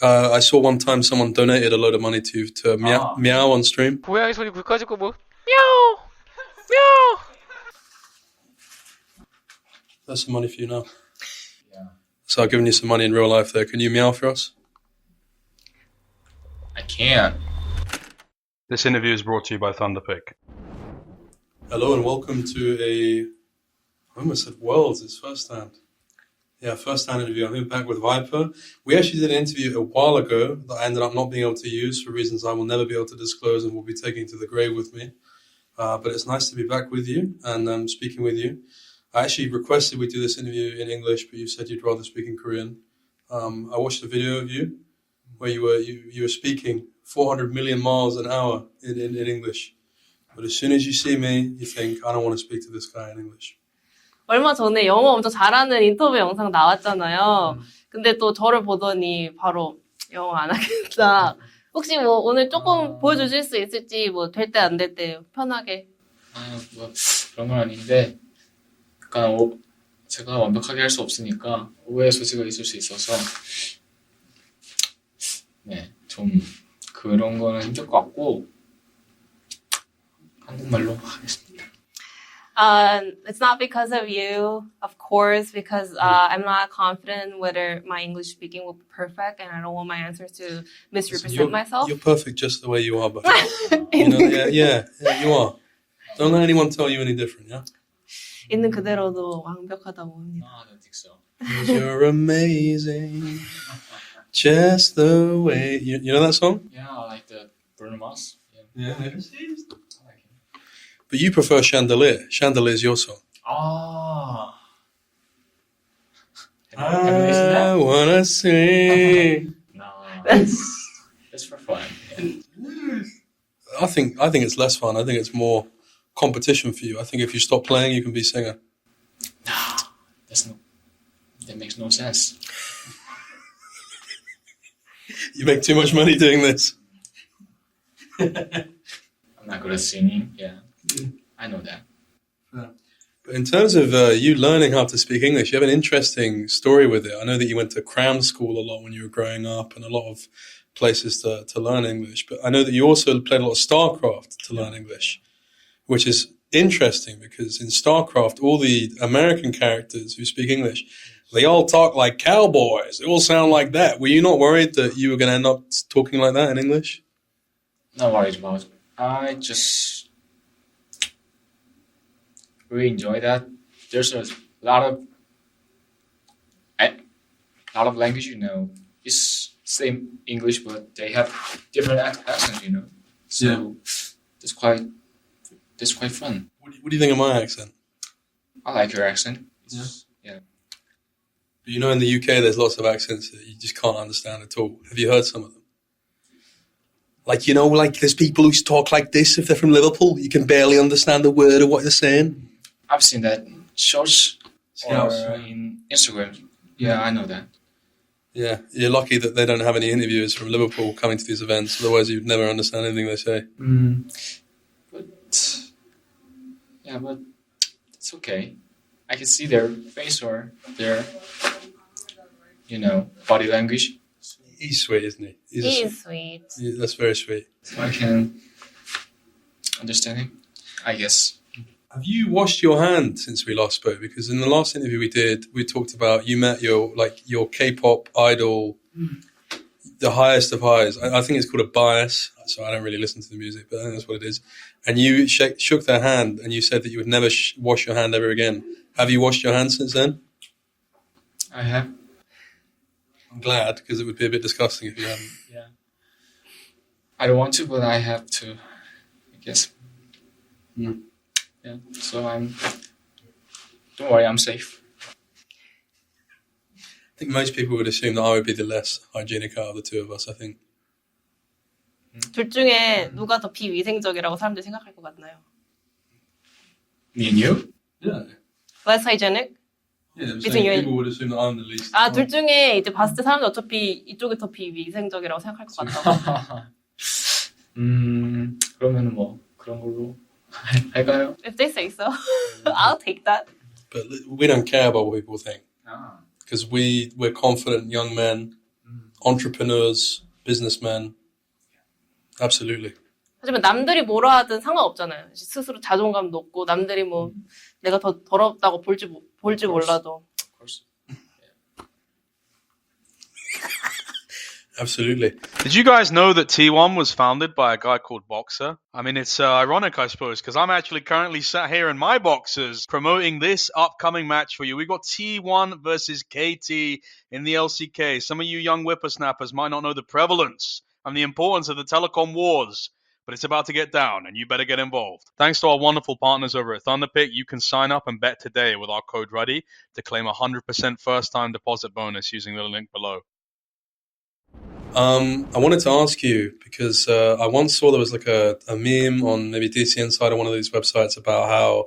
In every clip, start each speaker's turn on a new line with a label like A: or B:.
A: I saw one time someone donated a load of money to meow on stream.
B: 고양이 소리 불 꺼지고 뭐 meow meow.
A: That's some money for you now.
C: Yeah.
A: So I've given you some money in real life there. Can you meow for us?
C: I can't.
A: This interview is brought to you by Thunderpick. Hello and welcome to I almost said Worlds, it's first-hand. Yeah, first-hand interview. I'm back with Viper. We actually did an interview a while ago that I ended up not being able to use for reasons I will never be able to disclose and will be taking to the grave with me. But it's nice to be back with you and speaking with you. I actually requested we do this interview in English, but you said you'd rather speak in Korean. I watched a video of you where you were speaking 400 million miles an hour in English. But as soon as you see me, you think, I don't want to speak to this guy in English.
D: 얼마 전에 영어 엄청 잘하는 인터뷰 영상 나왔잖아요. 근데 또 저를 보더니 바로 영어 안 하겠다. 혹시 뭐 오늘 조금 보여주실 수 있을지 뭐 될 때 안 될 때 편하게.
C: 뭐 그런 건 아닌데 약간 제가 완벽하게 할 수 없으니까 오해의 소지가 있을 수 있어서 네, 좀 그런 거는 힘들 것 같고 한국말로 하겠습니다.
D: It's not because of you, of course, because I'm not confident whether my English speaking will be perfect, and I don't want my answers to misrepresent myself.
A: You're perfect just the way you are, but yeah, you are. Don't let anyone tell you any different, yeah?
D: 있는 그대로도 완벽하다고 봅니다.
C: I don't think so.
A: You're amazing, just the way. You know that song?
C: Yeah, I like the Bruno Mars.
A: Yeah.
C: I like him.
A: But you prefer Chandelier. Chandelier is your song.
C: Ah.
A: I wanna sing.
C: No, that's for fun. Yeah.
A: I think it's less fun. I think it's more competition for you. I think if you stop playing, you can be singer.
C: No, that makes no sense.
A: You make too much money doing this.
C: I'm not good at singing. Yeah, I know that.
A: But in terms of you learning how to speak English, you have an interesting story with it. I know that you went to cram school a lot when you were growing up and a lot of places to learn English. But I know that you also played a lot of StarCraft to learn English, which is interesting because in StarCraft, all the American characters who speak English, they all talk like cowboys. They all sound like that. Were you not worried that you were going to end up talking like that in English?
C: Not worried about it. I just really enjoy that. There's a lot of language, you know. It's same English, but they have different accents, you know. So it's quite fun.
A: What do you think of my accent?
C: I like your accent. Yeah.
A: But you know, in the UK, there's lots of accents that you just can't understand at all. Have you heard some of them? Like, you know, like there's people who talk like this if they're from Liverpool. You can barely understand a word of what they're saying.
C: I've seen that in shorts or in Instagram. Yeah, I know that.
A: Yeah, you're lucky that they don't have any interviewers from Liverpool coming to these events. Otherwise, you'd never understand anything they say.
C: But it's okay. I can see their face or their, body language.
A: He's sweet, isn't he?
D: He is sweet.
A: Yeah, that's very sweet.
C: So I can understand him, I guess.
A: Have you washed your hand since we last spoke? Because in the last interview we did, we talked about you met your K-pop idol, the highest of highs. I think it's called a bias, so I don't really listen to the music, but I think that's what it is. And you shook their hand, and you said that you would never wash your hand ever again. Have you washed your hand since then?
C: I have.
A: I'm glad, because it would be a bit disgusting if you hadn't.
C: Yeah. I don't want to, but I have to, I guess. Yeah, so don't worry, I'm safe.
A: I think most people would assume that I would be the less hygienic out of the two of us, I think.
D: 둘 중에 누가 더 비위생적이라고 사람들이 생각할 것 같나요?
C: Me and you?
A: Yeah.
D: Less hygienic?
A: Yeah, people would assume that I'm the least.
D: 둘 중에 이제 봤을 때 사람들 어차피 이쪽이 더 비위생적이라고 생각할 것 같다고.
C: 그러면은 뭐 그런 걸로 할까요?
D: If they say so, I'll take that.
A: But we don't care about what people think. Because we're confident young men entrepreneurs, businessmen. Absolutely.
D: 하지만 남들이 뭐라 하든 상관없잖아요. 스스로 자존감 높고 남들이 뭐 내가 더 더럽다고 볼지 몰라도.
C: Of course.
A: Absolutely.
B: Did you guys know that T1 was founded by a guy called Boxer? I mean, it's ironic, I suppose, because I'm actually currently sat here in my boxers promoting this upcoming match for you. We've got T1 versus KT in the LCK. Some of you young whippersnappers might not know the prevalence and the importance of the telecom wars, but it's about to get down, and you better get involved. Thanks to our wonderful partners over at Thunderpick, you can sign up and bet today with our code Ruddy to claim a 100% first-time deposit bonus using the link below.
A: I wanted to ask you, because I once saw there was like a meme on maybe DC Insider, one of these websites, about how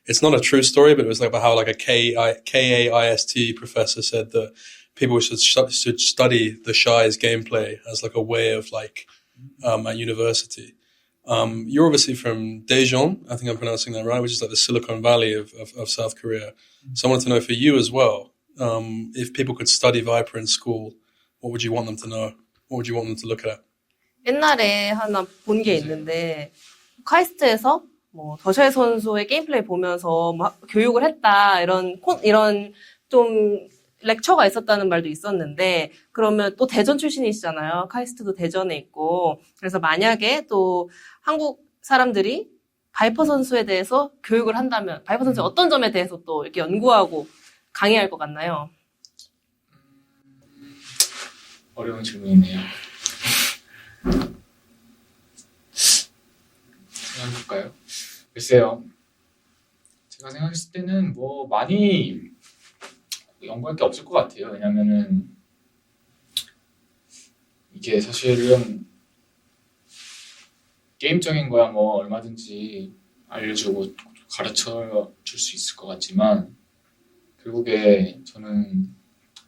A: it's not a true story, but it was like about how like a KAIST professor said that people should study the Shy's gameplay as like a way of like at university. You're obviously from Daejeon, I think I'm pronouncing that right, which is like the Silicon Valley of South Korea. So I wanted to know for you as well, if people could study Viper in school, what would you want them to know? What would you want them to look at?
D: 옛날에 하나 본 게 있는데 카이스트에서 뭐 더샤이 선수의 게임 플레이 보면서 뭐 교육을 했다 이런 좀 렉처가 있었다는 말도 있었는데 그러면 또 대전 출신이시잖아요. 카이스트도 대전에 있고 그래서 만약에 또 한국 사람들이 바이퍼 선수에 대해서 교육을 한다면 바이퍼 선수의 어떤 점에 대해서 또 이렇게 연구하고 강의할 것 같나요?
C: 어려운 질문이네요. 생각해볼까요? 글쎄요. 제가 생각했을 때는 뭐 많이 연구할 게 없을 것 같아요. 왜냐면은 이게 사실은 게임적인 거야 뭐 얼마든지 알려주고 가르쳐 줄 수 있을 것 같지만 결국에 저는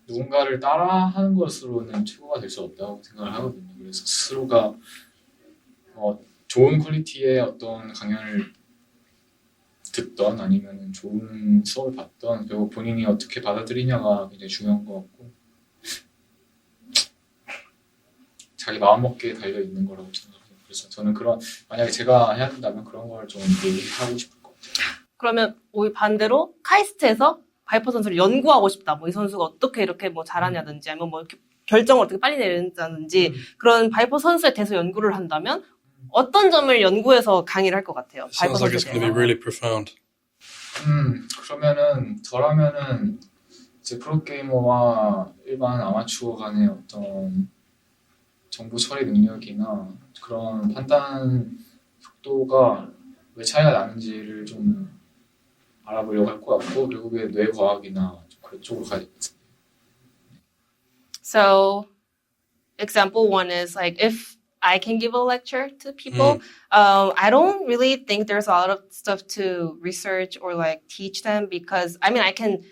C: 누군가를 따라하는 것으로는 최고가 될 수 없다고 생각을 하거든요. 그래서 스스로가 좋은 퀄리티의 어떤 강연을 듣던 아니면 좋은 수업을 받던 결국 본인이 어떻게 받아들이냐가 굉장히 중요한 것 같고 자기 마음먹기에 달려있는 거라고 생각해요. 그래서 저는 만약에 제가 해야 된다면 그런 걸 좀 얘기하고 싶을 것 같아요.
D: 그러면 오히 반대로 카이스트에서 바이퍼 선수를 연구하고 싶다. 뭐 이 선수가 어떻게 이렇게 뭐 잘하냐든지 아니면 뭐 결정을 어떻게 빨리 내린다든지 그런 바이퍼 선수에 대해서 연구를 한다면 어떤 점을 연구해서 강의를 할 것 같아요?
A: Sounds like it's going to be really profound.
C: 그러면은 저라면은 이제 프로게이머와 일반 아마추어 간의 어떤 정보 처리 능력이나 그런 판단 속도가 왜 차이가 나는지를 좀 알아보려고 할 것 같고 결국에 뇌과학이나 그쪽으로 가야 되겠습니다.
D: So, example one is like if I can give a lecture to people, I don't really think there's a lot of stuff to research or like teach them because I mean I can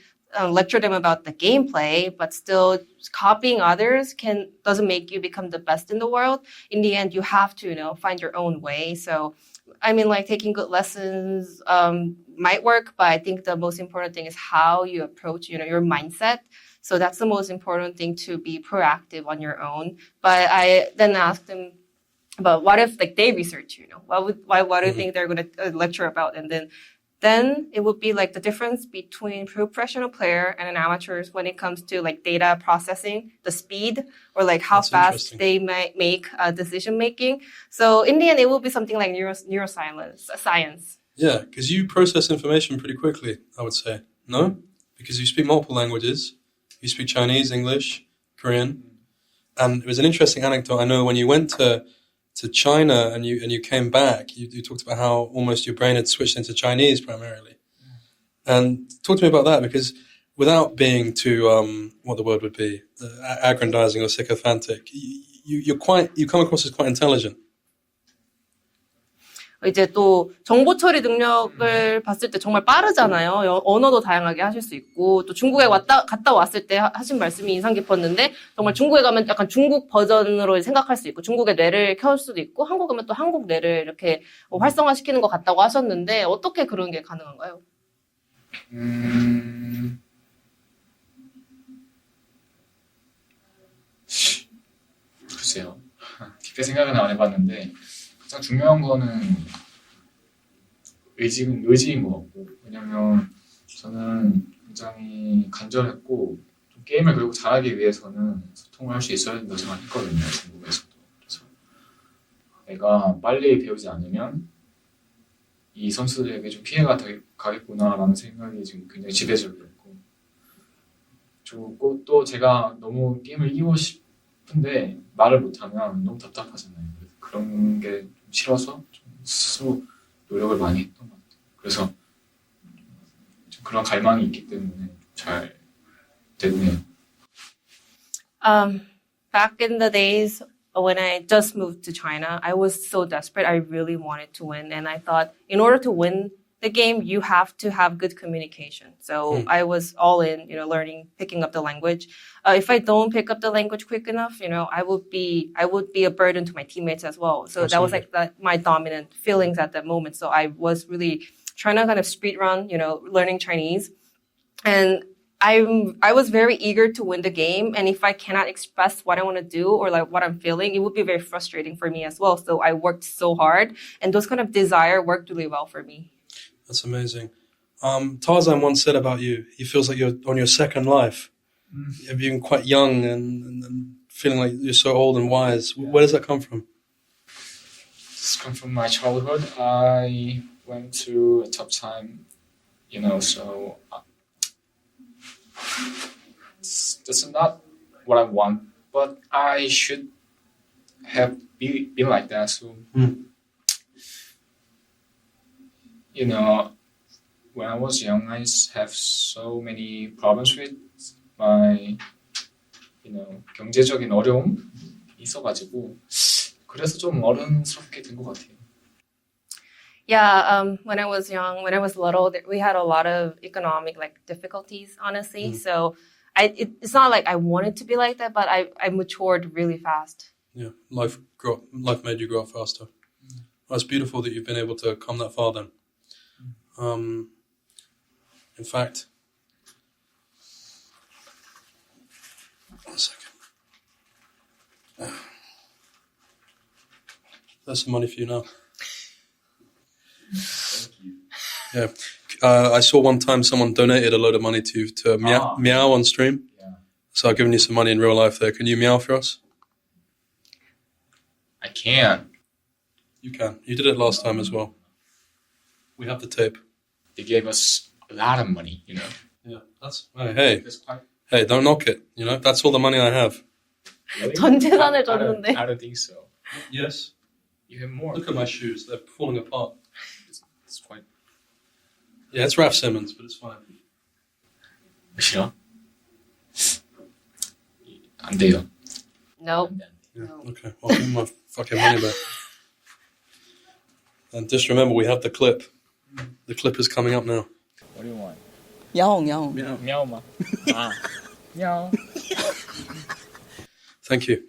D: lecture them about the gameplay, but still copying others doesn't make you become the best in the world. In the end, you have to find your own way. So, I mean, like taking good lessons might work, but I think the most important thing is how you approach, your mindset. So that's the most important thing, to be proactive on your own. But I then asked them, but what if like they research, what do you think they're going to lecture about? And then it would be like the difference between professional player and an amateur when it comes to like data processing, the speed, or like how fast they might make decision making. So in the end, it will be something like neuroscience.
A: Yeah, because you process information pretty quickly, I would say. No? Because you speak multiple languages. You speak Chinese, English, Korean. And it was an interesting anecdote. I know when you went to China and you came back, you talked about how almost your brain had switched into Chinese primarily. And talk to me about that, because without being too, what the word would be, aggrandizing or sycophantic, you come across as quite intelligent.
D: 이제 또 정보 처리 능력을 봤을 때 정말 빠르잖아요. 언어도 다양하게 하실 수 있고 또 중국에 갔다 왔을 때 하신 말씀이 인상 깊었는데 정말 중국에 가면 약간 중국 버전으로 생각할 수 있고 중국의 뇌를 켜올 수도 있고 한국 가면 또 한국 뇌를 이렇게 활성화시키는 것 같다고 하셨는데 어떻게 그런 게 가능한가요?
C: 글쎄요. 깊게 생각은 안 해봤는데 가장 중요한 거는 의지인 것 같고 왜냐면 저는 굉장히 간절했고 좀 게임을 그리고 잘하기 위해서는 소통을 할 수 있어야 된다고 생각했거든요. 중국에서도. 그래서 내가 빨리 배우지 않으면 이 선수들에게 좀 피해가 가겠구나라는 생각이 지금 굉장히 지배적이었고 또 제가 너무 게임을 이기고 싶은데 말을 못하면 너무 답답하잖아요. 그런 게 좀 싫어서 좀 스스로 노력을 많이 했던 것 같아요. 그래서 좀 그런 갈망이 있기 때문에 잘 됐네요.
D: Back in the days when I just moved to China, I was so desperate. I really wanted to win. And I thought in order to win the game, you have to have good communication. So I was all in, learning, picking up the language. If I don't pick up the language quick enough, I would be a burden to my teammates as well. So that was like my dominant feelings at that moment. So I was really trying to kind of speed run, learning Chinese. And I was very eager to win the game. And if I cannot express what I want to do or like what I'm feeling, it would be very frustrating for me as well. So I worked so hard and those kind of desire worked really well for me.
A: That's amazing. Tarzan once said about you, he feels like you're on your second life. You're being quite young and feeling like you're so old and wise. Where does that come from?
C: This comes from my childhood. I went through a tough time, so that's not what I want, but I should have been like that. So, when I was young, I have so many problems with my, 경제적인 어려움이 있어가지고 그래서 좀 어른스럽게 된 것 같아요.
D: Yeah, when I was young, when I was little, we had a lot of economic difficulties, honestly. So it's not like I wanted to be like that, but I matured really fast.
A: Yeah, life made you grow up faster. Well, it's beautiful that you've been able to come that far then. In fact, one second. There's some money for you now. Yeah, I saw one time someone donated a load of money to meow on stream.
C: Yeah.
A: So I've given you some money in real life there. Can you meow for us?
C: I can't.
A: You can. You did it last time as well. We have the tape.
C: They gave us a lot of money,
A: Yeah, that's hey.
C: That's quite,
A: Hey, don't knock it. That's all the money I have.
C: really?
D: 전 재산을 줬는데.
C: I don't think so.
A: Yes.
C: You have more.
A: Look at my shoes. They're falling apart.
C: It's quite.
A: Yeah, it's Raf Simons, but it's fine.
C: 싫어? 안 돼요.
D: Nope.
A: Yeah. Okay, well, give me my fucking money back. And just remember, we have the clip. The clip is coming up now.
C: What do you want?
E: 야옹.
C: meow ma. Meow.
A: Thank you.